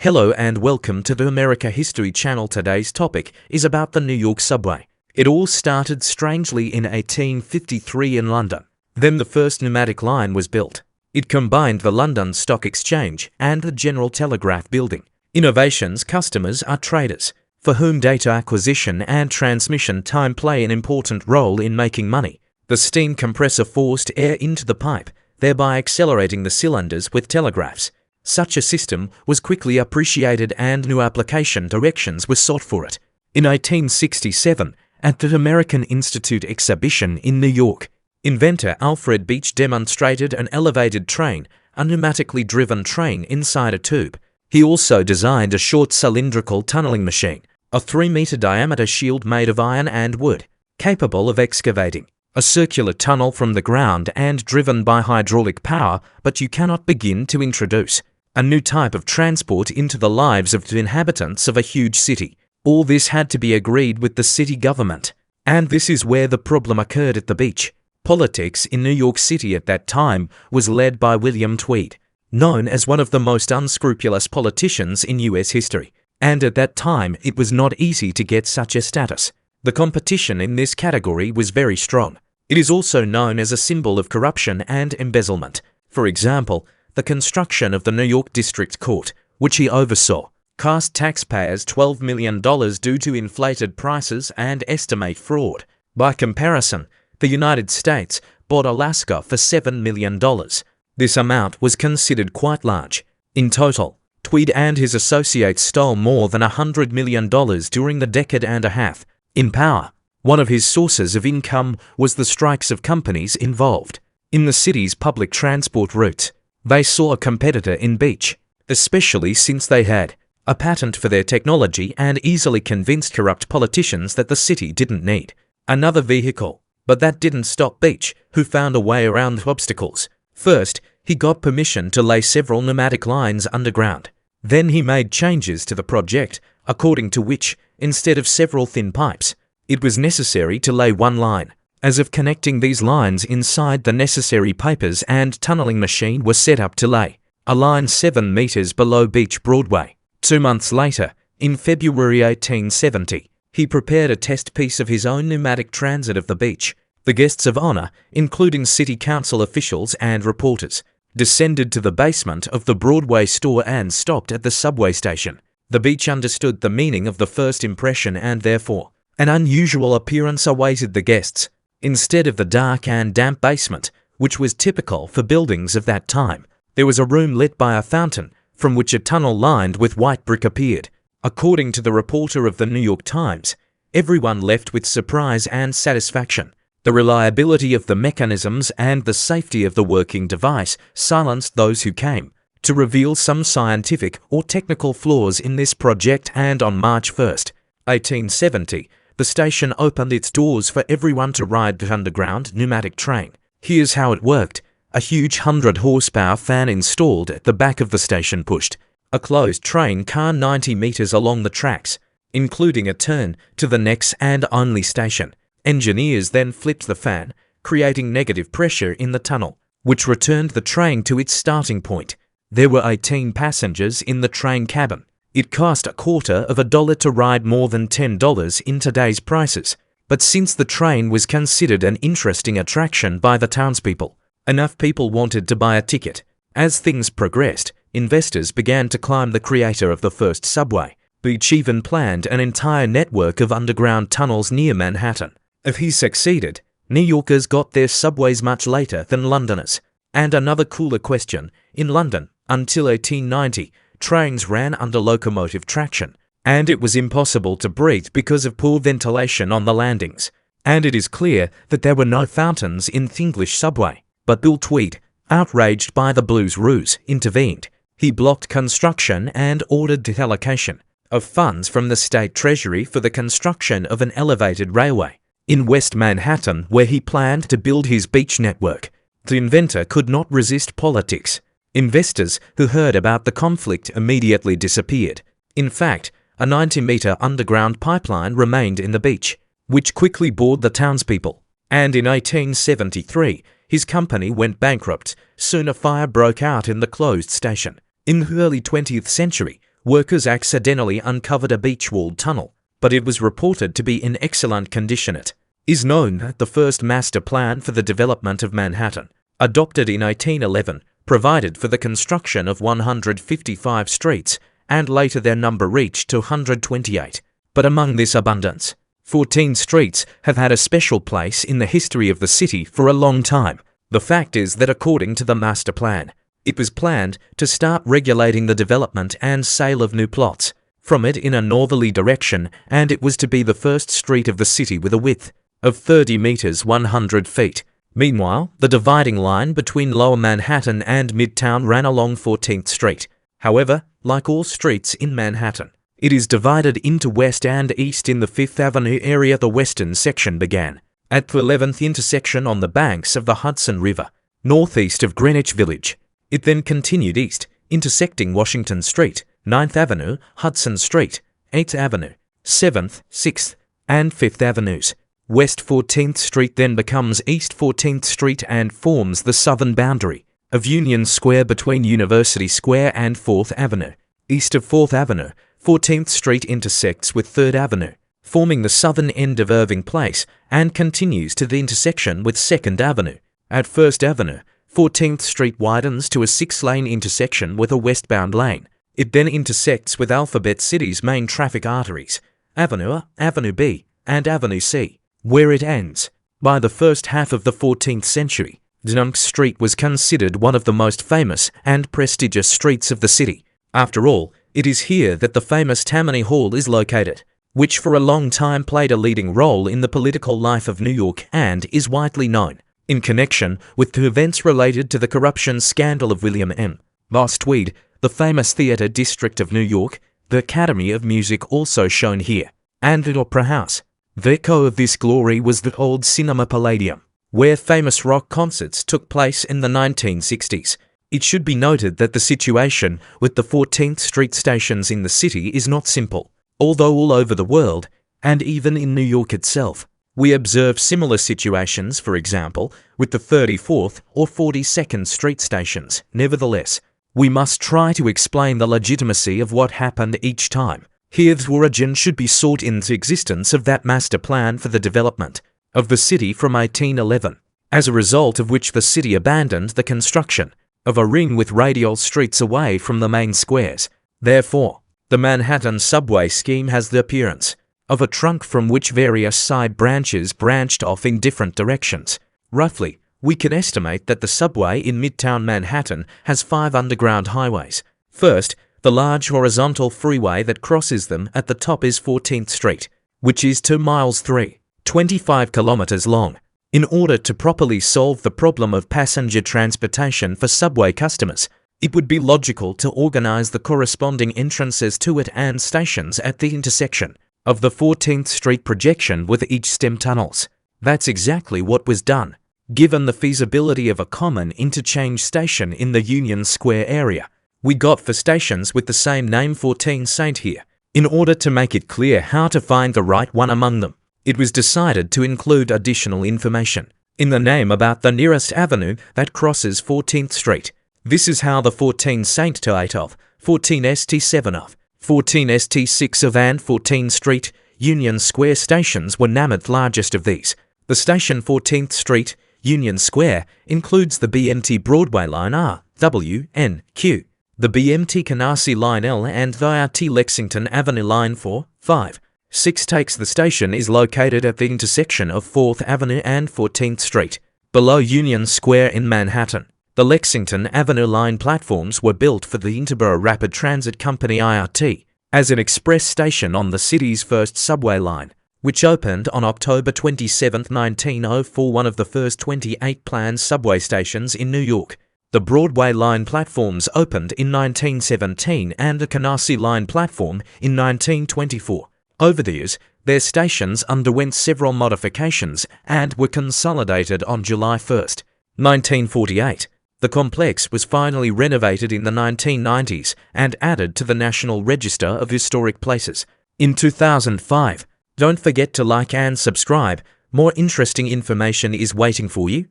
Hello and welcome to the America History Channel. Today's topic is about the New York subway. It all started strangely in 1853 in London. Then the first pneumatic line was built. It combined the London Stock Exchange and the General Telegraph Building. Innovations customers are traders, for whom data acquisition and transmission time play an important role in making money. The steam compressor forced air into the pipe, thereby accelerating the cylinders with telegraphs. Such a system was quickly appreciated and new application directions were sought for it. In 1867, at the American Institute exhibition in New York, inventor Alfred Beech demonstrated an elevated train, a pneumatically driven train inside a tube. He also designed a short cylindrical tunneling machine, a 3-meter diameter shield made of iron and wood, capable of excavating a circular tunnel from the ground and driven by hydraulic power, but you cannot begin to introduce a new type of transport into the lives of the inhabitants of a huge city. All this had to be agreed with the city government. And this is where the problem occurred at the beach. Politics in New York City at that time was led by William Tweed, known as one of the most unscrupulous politicians in US history. And at that time, it was not easy to get such a status. The competition in this category was very strong. It is also known as a symbol of corruption and embezzlement. For example, the construction of the New York District Court, which he oversaw, cost taxpayers $12 million due to inflated prices and estimate fraud. By comparison, the United States bought Alaska for $7 million. This amount was considered quite large. In total, Tweed and his associates stole more than $100 million during the decade and a half. In power, one of his sources of income was the strikes of companies involved in the city's public transport routes. They saw a competitor in Beech, especially since they had a patent for their technology and easily convinced corrupt politicians that the city didn't need another vehicle. But that didn't stop Beech, who found a way around the obstacles. First, he got permission to lay several pneumatic lines underground. Then he made changes to the project, according to which, instead of several thin pipes, it was necessary to lay one line. As if connecting these lines inside the necessary papers and tunneling machine were set up to lay a line 7 meters below Beach Broadway. 2 months later, in February 1870, he prepared a test piece of his own pneumatic transit of the beach. The guests of honor, including city council officials and reporters, descended to the basement of the Broadway store and stopped at the subway station. The beach understood the meaning of the first impression and therefore, an unusual appearance awaited the guests. Instead of the dark and damp basement, which was typical for buildings of that time, there was a room lit by a fountain, from which a tunnel lined with white brick appeared. According to the reporter of the New York Times, everyone left with surprise and satisfaction. The reliability of the mechanisms and the safety of the working device silenced those who came to reveal some scientific or technical flaws in this project, and on March 1, 1870, the station opened its doors for everyone to ride the underground pneumatic train. Here's how it worked. A huge 100-horsepower fan installed at the back of the station pushed a closed train car 90 meters along the tracks, including a turn to the next and only station. Engineers then flipped the fan, creating negative pressure in the tunnel, which returned the train to its starting point. There were 18 passengers in the train cabin. It cost $0.25 to ride, more than $10 in today's prices. But since the train was considered an interesting attraction by the townspeople, enough people wanted to buy a ticket. As things progressed, investors began to climb the creator of the first subway. Beech even planned an entire network of underground tunnels near Manhattan. If he succeeded, New Yorkers got their subways much later than Londoners. And another cooler question, in London, until 1890, trains ran under locomotive traction, and it was impossible to breathe because of poor ventilation on the landings. And it is clear that there were no fountains in the English subway. But Bill Tweed, outraged by the Blues ruse, intervened. He blocked construction and ordered the allocation of funds from the state treasury for the construction of an elevated railway in West Manhattan, where he planned to build his beach network. The inventor could not resist politics. Investors who heard about the conflict immediately disappeared. In fact, a 90-meter underground pipeline remained in the beach, which quickly bored the townspeople. And in 1873, his company went bankrupt. Soon a fire broke out in the closed station. In the early 20th century, workers accidentally uncovered a beach-walled tunnel, but it was reported to be in excellent condition. It is known that the first master plan for the development of Manhattan, adopted in 1811, provided for the construction of 155 streets, and later their number reached to 128. But among this abundance, 14 streets have had a special place in the history of the city for a long time. The fact is that according to the master plan, it was planned to start regulating the development and sale of new plots from it in a northerly direction, and it was to be the first street of the city with a width of 30 meters 100 feet. Meanwhile, the dividing line between Lower Manhattan and Midtown ran along 14th Street. However, like all streets in Manhattan, it is divided into west and east. In the Fifth Avenue area, the western section began at the 11th intersection on the banks of the Hudson River, northeast of Greenwich Village. It then continued east, intersecting Washington Street, 9th Avenue, Hudson Street, 8th Avenue, 7th, 6th, and 5th Avenues. West 14th Street then becomes East 14th Street and forms the southern boundary of Union Square between University Square and 4th Avenue. East of 4th Avenue, 14th Street intersects with 3rd Avenue, forming the southern end of Irving Place, and continues to the intersection with 2nd Avenue. At 1st Avenue, 14th Street widens to a 6-lane intersection with a westbound lane. It then intersects with Alphabet City's main traffic arteries, Avenue A, Avenue B, and Avenue C, where it ends. By the first half of the 14th century, Dunk Street was considered one of the most famous and prestigious streets of the city. After all, it is here that the famous Tammany Hall is located, which for a long time played a leading role in the political life of New York and is widely known in connection with the events related to the corruption scandal of William M. Boss Tweed, the famous theatre district of New York, the Academy of Music also shown here, and the Opera House. The echo of this glory was the old Cinema Palladium, where famous rock concerts took place in the 1960s. It should be noted that the situation with the 14th Street stations in the city is not simple, although all over the world, and even in New York itself, we observe similar situations, for example, with the 34th or 42nd Street stations. Nevertheless, we must try to explain the legitimacy of what happened each time. Here the origin should be sought in the existence of that master plan for the development of the city from 1811, as a result of which the city abandoned the construction of a ring with radial streets away from the main squares. Therefore, the Manhattan subway scheme has the appearance of a trunk from which various side branches branched off in different directions. Roughly, we can estimate that the subway in Midtown Manhattan has 5 underground highways. First, the large horizontal freeway that crosses them at the top is 14th Street, which is 2 miles 3.25 kilometers long. In order to properly solve the problem of passenger transportation for subway customers, it would be logical to organize the corresponding entrances to it and stations at the intersection of the 14th Street projection with each stem tunnels. That's exactly what was done, given the feasibility of a common interchange station in the Union Square area. We got for stations with the same name 14th St. here. In order to make it clear how to find the right one among them, it was decided to include additional information in the name about the nearest avenue that crosses 14th Street. This is how the 14 St. to 8 of, 14 St. 7 of, 14 St. 6 of and 14th Street Union Square stations were named. Largest of these, the station 14th Street Union Square, includes the BMT Broadway line R, W, N, Q, the BMT Canarsie line L and the IRT Lexington Avenue line 4, 5, 6 takes. The station is located at the intersection of 4th Avenue and 14th Street, below Union Square in Manhattan. The Lexington Avenue line platforms were built for the Interborough Rapid Transit Company IRT as an express station on the city's first subway line, which opened on October 27, 1904, one of the first 28 planned subway stations in New York. The Broadway line platforms opened in 1917 and the Canarsie line platform in 1924. Over the years, their stations underwent several modifications and were consolidated on July 1, 1948. The complex was finally renovated in the 1990s and added to the National Register of Historic Places in 2005. Don't forget to like and subscribe. More interesting information is waiting for you.